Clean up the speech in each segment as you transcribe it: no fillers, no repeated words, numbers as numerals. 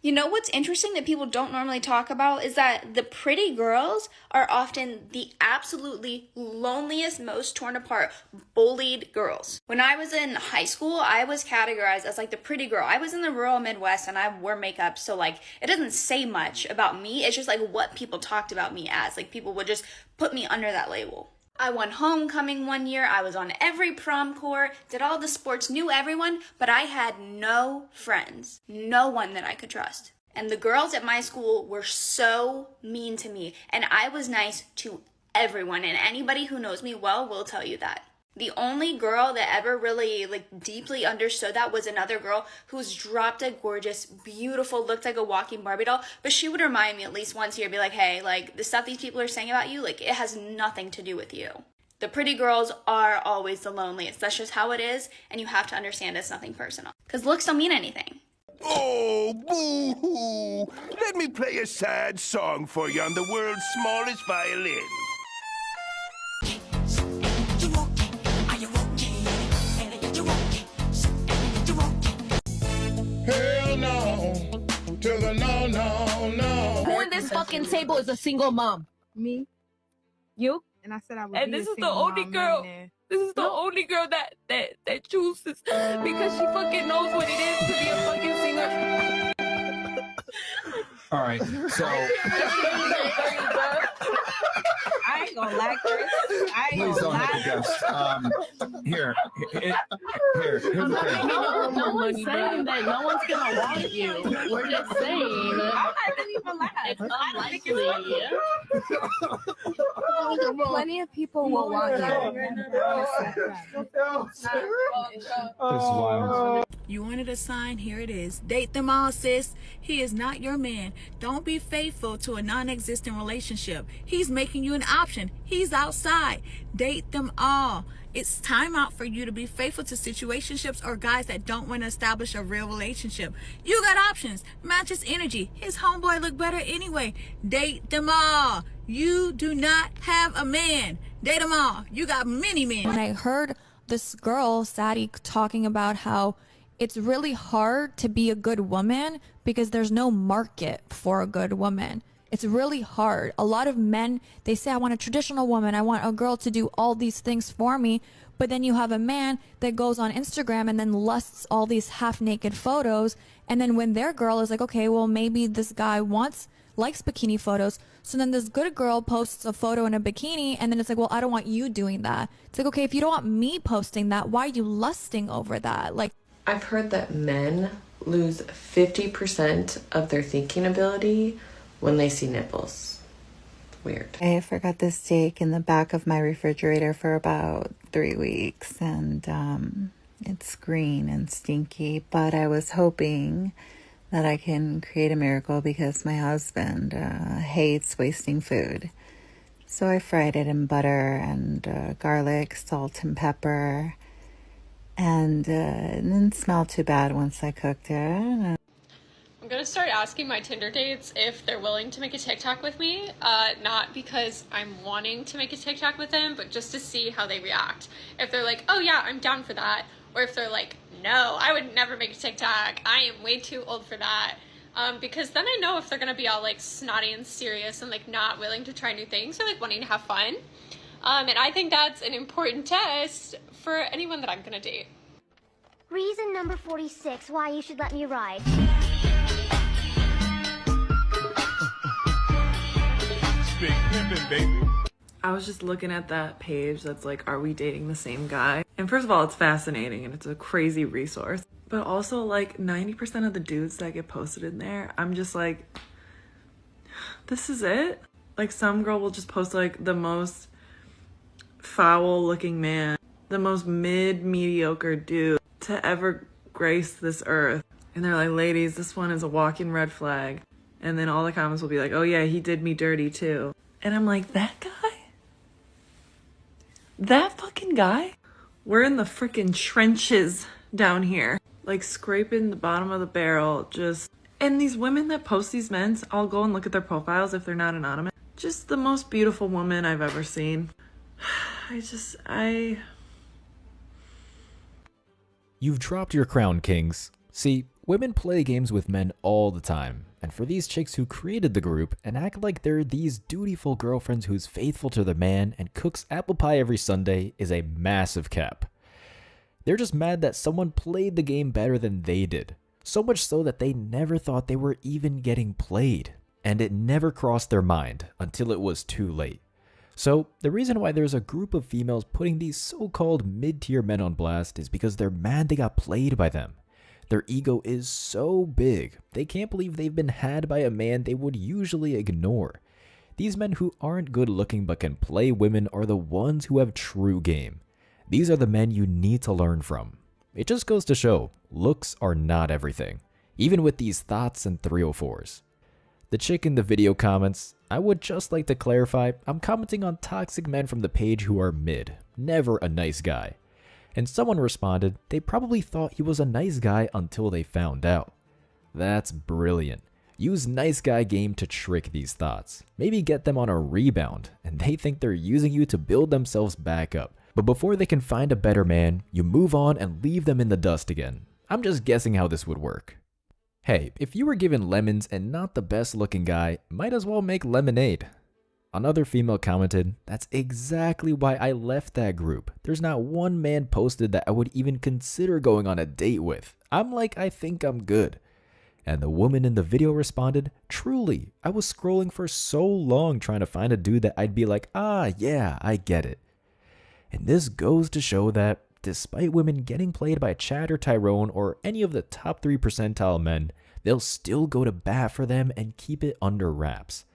You know what's interesting that people don't normally talk about is that the pretty girls are often the absolutely loneliest, most torn apart, bullied girls. When I was in high school, I was categorized as like the pretty girl. I was in the rural Midwest and I wore makeup, so like it doesn't say much about me. It's just like what people talked about me as. Like people would just put me under that label. I won homecoming one year, I was on every prom corps, did all the sports, knew everyone, but I had no friends, no one that I could trust. And the girls at my school were so mean to me, and I was nice to everyone, and anybody who knows me well will tell you that. The only girl that ever really like deeply understood that was another girl who's drop dead gorgeous, beautiful, looked like a walking Barbie doll. But she would remind me at least once a year, be like, hey, like the stuff these people are saying about you, like it has nothing to do with you. The pretty girls are always the loneliest. That's just how it is. And you have to understand it's nothing personal. Because looks don't mean anything. Oh, boo-hoo! Let me play a sad song for you on the world's smallest violin. Hell no, to the no, no, no. Who in this fucking table is a single mom? Me. You? And I said I would. And be this a is the single only mom girl. millionaire. This is the only girl that chooses because she fucking knows what it is to be a fucking singer. All right, so I ain't gonna lie, Chris. I ain't please gonna don't make a lie. guess. Here's the thing. No one's saying that no one's gonna want you. We're just saying I didn't even lie. it's unlikely. Plenty of people will want you. You wanted a sign, here it is. Date them all, sis. He is not your man. Don't be faithful to a non-existent relationship. He's making you an option. He's outside. Date them all. It's time out for you to be faithful to situationships or guys that don't want to establish a real relationship. You got options. Match his energy. His homeboy look better anyway. Date them all. You do not have a man. Date them all. You got many men. When I heard this girl, Sadie, talking about how it's really hard to be a good woman because there's no market for a good woman. It's really hard. A lot of men, they say, I want a traditional woman. I want a girl to do all these things for me. But then you have a man that goes on Instagram and then lusts all these half-naked photos. And then when their girl is like, okay, well, maybe this guy likes bikini photos. So then this good girl posts a photo in a bikini, and then it's like, well, I don't want you doing that. It's like, okay, if you don't want me posting that, why are you lusting over that? Like, I've heard that men lose 50% of their thinking ability when they see nipples. Weird. I forgot the steak in the back of my refrigerator for about 3 weeks, and it's green and stinky, but I was hoping that I can create a miracle because my husband hates wasting food. So I fried it in butter and garlic, salt, and pepper. And it didn't smell too bad once I cooked it. I'm gonna start asking my Tinder dates if they're willing to make a TikTok with me. Not because I'm wanting to make a TikTok with them, but just to see how they react. If they're like, oh yeah, I'm down for that. Or if they're like, no, I would never make a TikTok. I am way too old for that. Because then I know if they're gonna be all like snotty and serious and like not willing to try new things or like wanting to have fun. And I think that's an important test for anyone that I'm gonna date. Reason number 46 why you should let me ride. Big pimpin', baby. I was just looking at that page that's like, are we dating the same guy? And first of all, it's fascinating and it's a crazy resource. But also like 90% of the dudes that get posted in there, I'm just like, this is it? Like some girl will just post like the most foul looking man, the most mediocre dude to ever grace this earth. And they're like, ladies, this one is a walking red flag. And then all the comments will be like, oh yeah, he did me dirty too. And I'm like, that guy? That fucking guy? We're in the freaking trenches down here. Like scraping the bottom of the barrel, just... And these women that post these men, I'll go and look at their profiles if they're not anonymous. Just the most beautiful woman I've ever seen. You've dropped your crown, kings. See, Women play games with men all the time, and for these chicks who created the group and act like they're these dutiful girlfriends who's faithful to their man and cooks apple pie every Sunday is a massive cap. They're just mad that someone played the game better than they did, so much so that they never thought they were even getting played, and it never crossed their mind until it was too late. So, the reason why there's a group of females putting these so-called mid-tier men on blast is because they're mad they got played by them. Their ego is so big, they can't believe they've been had by a man they would usually ignore. These men who aren't good looking but can play women are the ones who have true game. These are the men you need to learn from. It just goes to show, looks are not everything, even with these thoughts and 304s. The chick in the video comments, I would just like to clarify, I'm commenting on toxic men from the page who are mid, never a nice guy. And someone responded, they probably thought he was a nice guy until they found out. That's brilliant. Use nice guy game to trick these thoughts. Maybe get them on a rebound, and they think they're using you to build themselves back up. But before they can find a better man, you move on and leave them in the dust again. I'm just guessing how this would work. Hey, if you were given lemons and not the best looking guy, might as well make lemonade. Another female commented, that's exactly why I left that group. There's not one man posted that I would even consider going on a date with. I'm like, I think I'm good. And the woman in the video responded, truly, I was scrolling for so long trying to find a dude that I'd be like, ah, yeah, I get it. And this goes to show that despite women getting played by Chad or Tyrone or any of the top 3 percentile men, they'll still go to bat for them and keep it under wraps.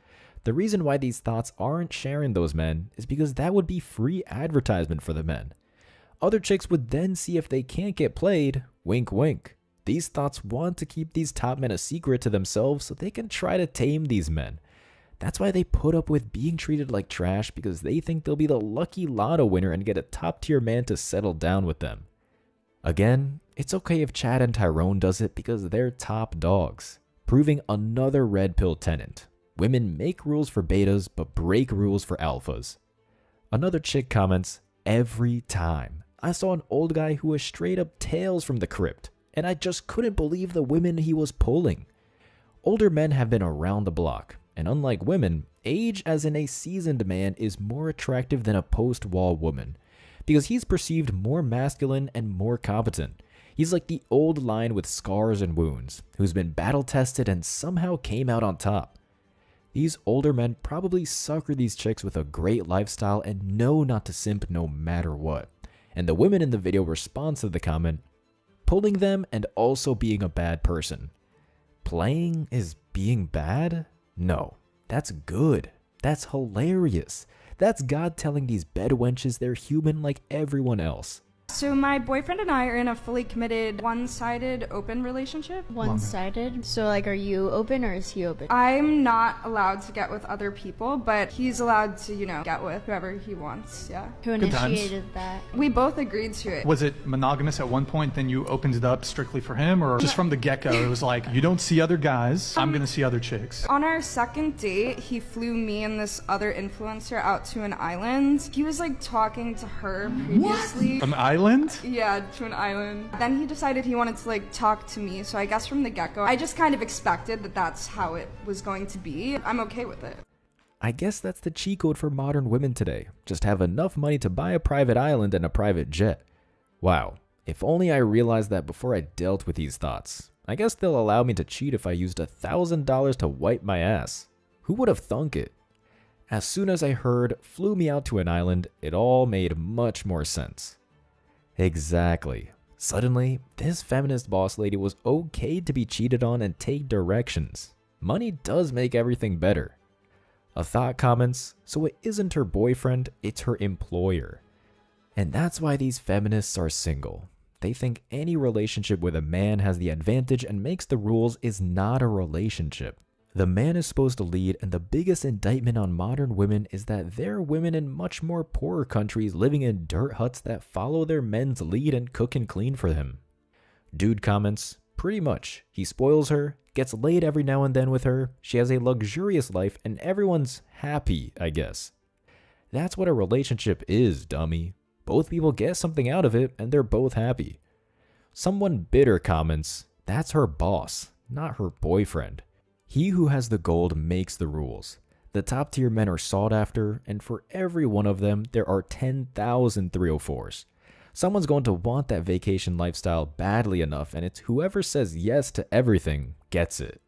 The reason why these thoughts aren't sharing those men is because that would be free advertisement for the men. Other chicks would then see if they can't get played, wink wink. These thoughts want to keep these top men a secret to themselves so they can try to tame these men. That's why they put up with being treated like trash, because they think they'll be the lucky lotto winner and get a top tier man to settle down with them. Again, it's okay if Chad and Tyrone does it because they're top dogs, proving another red pill tenant. Women make rules for betas but break rules for alphas. Another chick comments, every time. I saw an old guy who was straight up Tales from the Crypt, and I just couldn't believe the women he was pulling. Older men have been around the block. And unlike women, age as in a seasoned man is more attractive than a post-wall woman, because he's perceived more masculine and more competent. He's like the old lion with scars and wounds, who's been battle-tested and somehow came out on top. These older men probably sucker these chicks with a great lifestyle and know not to simp no matter what. And the women in the video respond to the comment, pulling them and also being a bad person. Playing is being bad? No, that's good. That's hilarious. That's God telling these bedwenches they're human like everyone else. So my boyfriend and I are in a fully committed, one-sided, open relationship. One-sided? So like, are you open or is he open? I'm not allowed to get with other people, but he's allowed to, get with whoever he wants, yeah. Who initiated that? We both agreed to it. Was it monogamous at one point, then you opened it up strictly for him, or just from the get-go, it was like, you don't see other guys, I'm gonna see other chicks? On our second date, he flew me and this other influencer out to an island. He was like talking to her previously. An island? Yeah, to an island. Then he decided he wanted to talk to me, so I guess from the get-go, I just kind of expected that that's how it was going to be. I'm okay with it. I guess that's the cheat code for modern women today. Just have enough money to buy a private island and a private jet. Wow, if only I realized that before I dealt with these thoughts. I guess they'll allow me to cheat if I used $1,000 to wipe my ass. Who would have thunk it? As soon as I heard flew me out to an island, it all made much more sense. Exactly. Suddenly, this feminist boss lady was okay to be cheated on and take directions. Money does make everything better. A thought comments, so it isn't her boyfriend, it's her employer. And that's why these feminists are single. They think any relationship with a man has the advantage and makes the rules is not a relationship. The man is supposed to lead, and the biggest indictment on modern women is that they're women in much more poorer countries living in dirt huts that follow their men's lead and cook and clean for him. Dude comments, pretty much. He spoils her, gets laid every now and then with her, she has a luxurious life, and everyone's happy, I guess. That's what a relationship is, dummy. Both people get something out of it, and they're both happy. Someone bitter comments, That's her boss, not her boyfriend. He who has the gold makes the rules. The top tier men are sought after, and for every one of them, there are 10,000 304s. Someone's going to want that vacation lifestyle badly enough, and it's whoever says yes to everything gets it.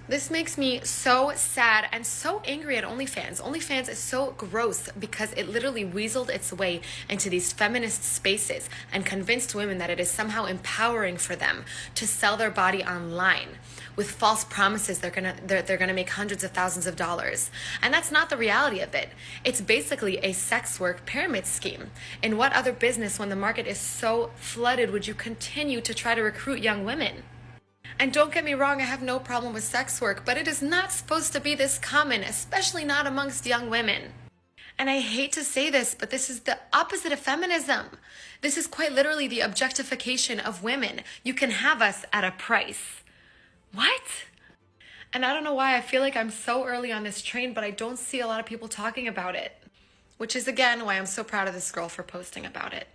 This makes me so sad and so angry at OnlyFans. OnlyFans is so gross because it literally weaseled its way into these feminist spaces and convinced women that it is somehow empowering for them to sell their body online with false promises they're gonna make hundreds of thousands of dollars. And that's not the reality of it. It's basically a sex work pyramid scheme. In what other business, when the market is so flooded, would you continue to try to recruit young women? And don't get me wrong, I have no problem with sex work, but it is not supposed to be this common, especially not amongst young women. And I hate to say this, but this is the opposite of feminism. This is quite literally the objectification of women. You can have us at a price. What? And I don't know why I feel like I'm so early on this train, but I don't see a lot of people talking about it. Which is again why I'm so proud of this girl for posting about it.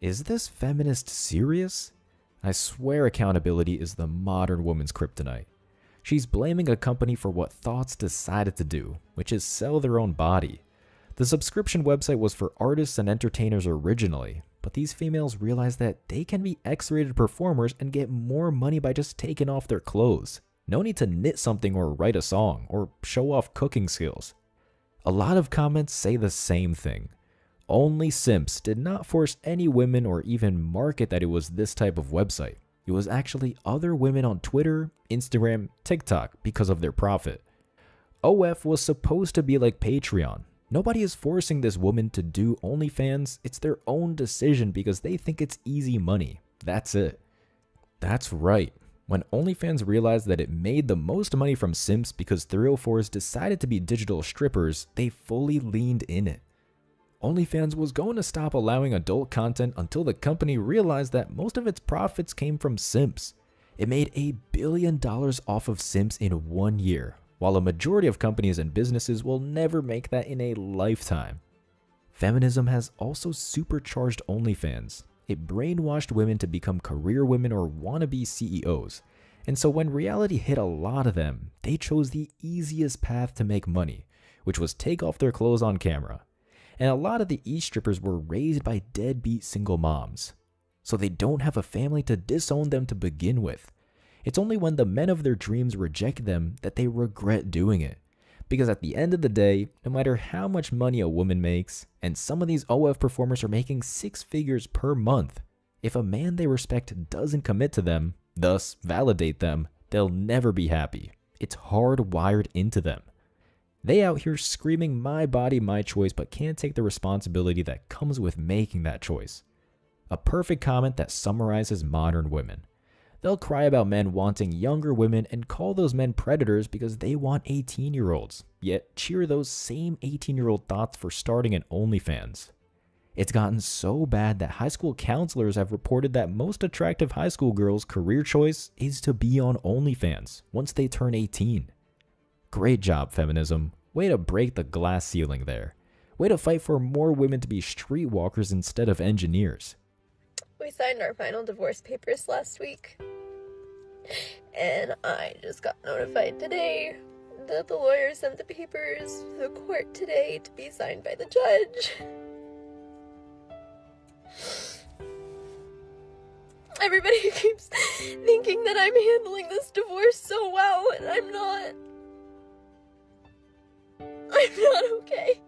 Is this feminist serious? I swear accountability is the modern woman's kryptonite. She's blaming a company for what thoughts decided to do, which is sell their own body. The subscription website was for artists and entertainers originally, but these females realized that they can be X-rated performers and get more money by just taking off their clothes. No need to knit something or write a song or show off cooking skills. A lot of comments say the same thing. Only Simps did not force any women or even market that it was this type of website. It was actually other women on Twitter, Instagram, TikTok because of their profit. OF was supposed to be like Patreon. Nobody is forcing this woman to do OnlyFans. It's their own decision because they think it's easy money. That's it. That's right. When OnlyFans realized that it made the most money from Simps because 304s decided to be digital strippers, they fully leaned in it. OnlyFans was going to stop allowing adult content until the company realized that most of its profits came from simps. It made $1 billion off of simps in 1 year, while a majority of companies and businesses will never make that in a lifetime. Feminism has also supercharged OnlyFans. It brainwashed women to become career women or wannabe CEOs. And so when reality hit a lot of them, they chose the easiest path to make money, which was take off their clothes on camera. And a lot of the e-strippers were raised by deadbeat single moms, so they don't have a family to disown them to begin with. It's only when the men of their dreams reject them that they regret doing it. Because at the end of the day, no matter how much money a woman makes, and some of these OF performers are making 6 figures per month, if a man they respect doesn't commit to them, thus validate them, they'll never be happy. It's hardwired into them. They out here screaming my body, my choice, but can't take the responsibility that comes with making that choice. A perfect comment that summarizes modern women. They'll cry about men wanting younger women and call those men predators because they want 18-year-olds, yet cheer those same 18-year-old thoughts for starting an OnlyFans. It's gotten so bad that high school counselors have reported that most attractive high school girls' career choice is to be on OnlyFans once they turn 18. Great job, feminism. Way to break the glass ceiling there. Way to fight for more women to be streetwalkers instead of engineers. We signed our final divorce papers last week. And I just got notified today that the lawyer sent the papers to the court today to be signed by the judge. Everybody keeps thinking that I'm handling this divorce so well, and I'm not. I'm not okay.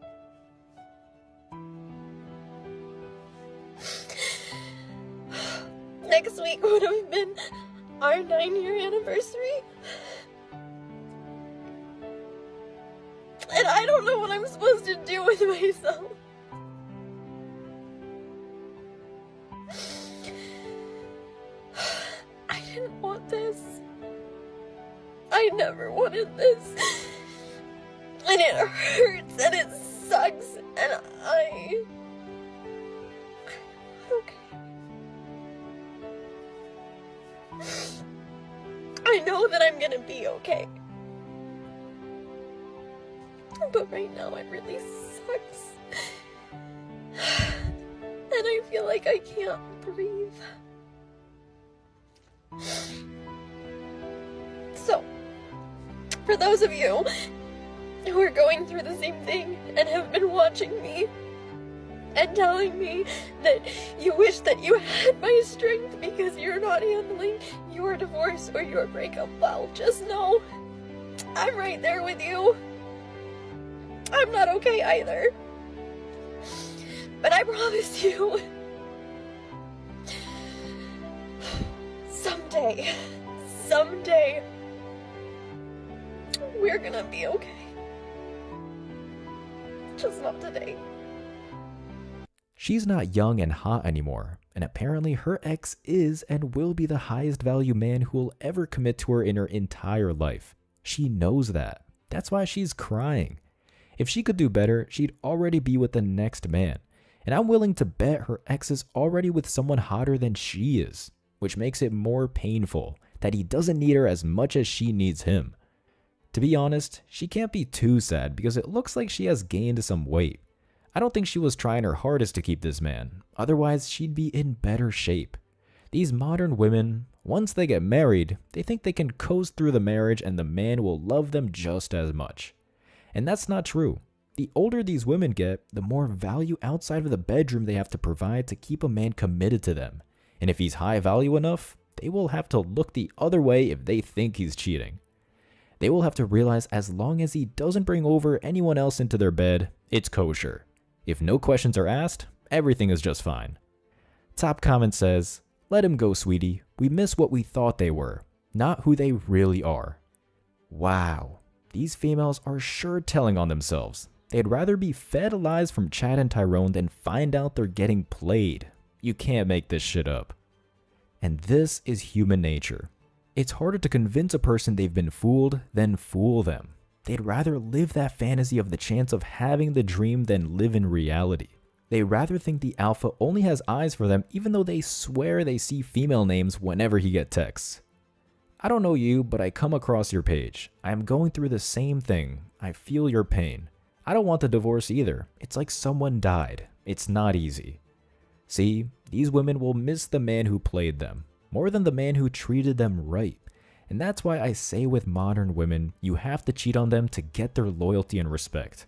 Next week would have been our 9-year anniversary. And I don't know what I'm supposed to do with myself. I didn't want this. I never wanted this. And it hurts and it sucks and I'm okay. I know that I'm gonna be okay. But right now it really sucks. And I feel like I can't breathe. So, for those of you who are going through the same thing and have been watching me and telling me that you wish that you had my strength because you're not handling your divorce or your breakup well, just know I'm right there with you. I'm not okay either. But I promise you, someday, we're gonna be okay. Just not today. She's not young and hot anymore, and apparently her ex is and will be the highest value man who will ever commit to her in her entire life. She knows that. That's why she's crying. If she could do better, she'd already be with the next man. And I'm willing to bet her ex is already with someone hotter than she is, which makes it more painful that he doesn't need her as much as she needs him. To be honest, she can't be too sad because it looks like she has gained some weight. I don't think she was trying her hardest to keep this man, otherwise she'd be in better shape. These modern women, once they get married, they think they can coast through the marriage and the man will love them just as much. And that's not true. The older these women get, the more value outside of the bedroom they have to provide to keep a man committed to them. And if he's high value enough, they will have to look the other way if they think he's cheating. They will have to realize as long as he doesn't bring over anyone else into their bed, it's kosher. If no questions are asked, everything is just fine. Top comment says, "Let him go, sweetie. We miss what we thought they were, not who they really are." Wow, these females are sure telling on themselves. They'd rather be fed lies from Chad and Tyrone than find out they're getting played. You can't make this shit up. And this is human nature. It's harder to convince a person they've been fooled than fool them. They'd rather live that fantasy of the chance of having the dream than live in reality. They rather think the alpha only has eyes for them even though they swear they see female names whenever he gets texts. I don't know you, but I come across your page. I am going through the same thing. I feel your pain. I don't want the divorce either. It's like someone died. It's not easy. See, these women will miss the man who played them, more than the man who treated them right. And that's why I say with modern women, you have to cheat on them to get their loyalty and respect.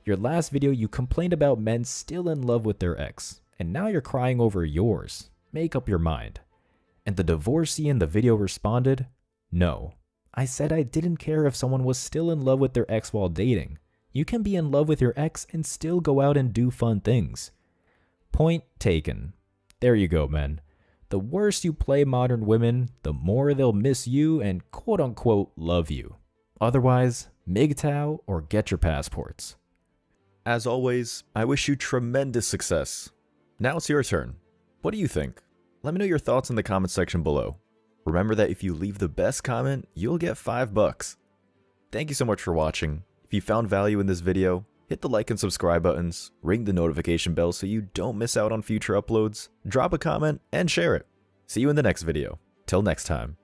Your last video, you complained about men still in love with their ex, and now you're crying over yours. Make up your mind. And the divorcee in the video responded, "No. I said I didn't care if someone was still in love with their ex while dating. You can be in love with your ex and still go out and do fun things." Point taken. There you go, men. The worse you play modern women, the more they'll miss you and quote-unquote love you. Otherwise, MGTOW or get your passports. As always, I wish you tremendous success. Now it's your turn. What do you think? Let me know your thoughts in the comment section below. Remember that if you leave the best comment, you'll get $5. Thank you so much for watching. If you found value in this video, hit the like and subscribe buttons, ring the notification bell so you don't miss out on future uploads, drop a comment, and share it. See you in the next video. Till next time.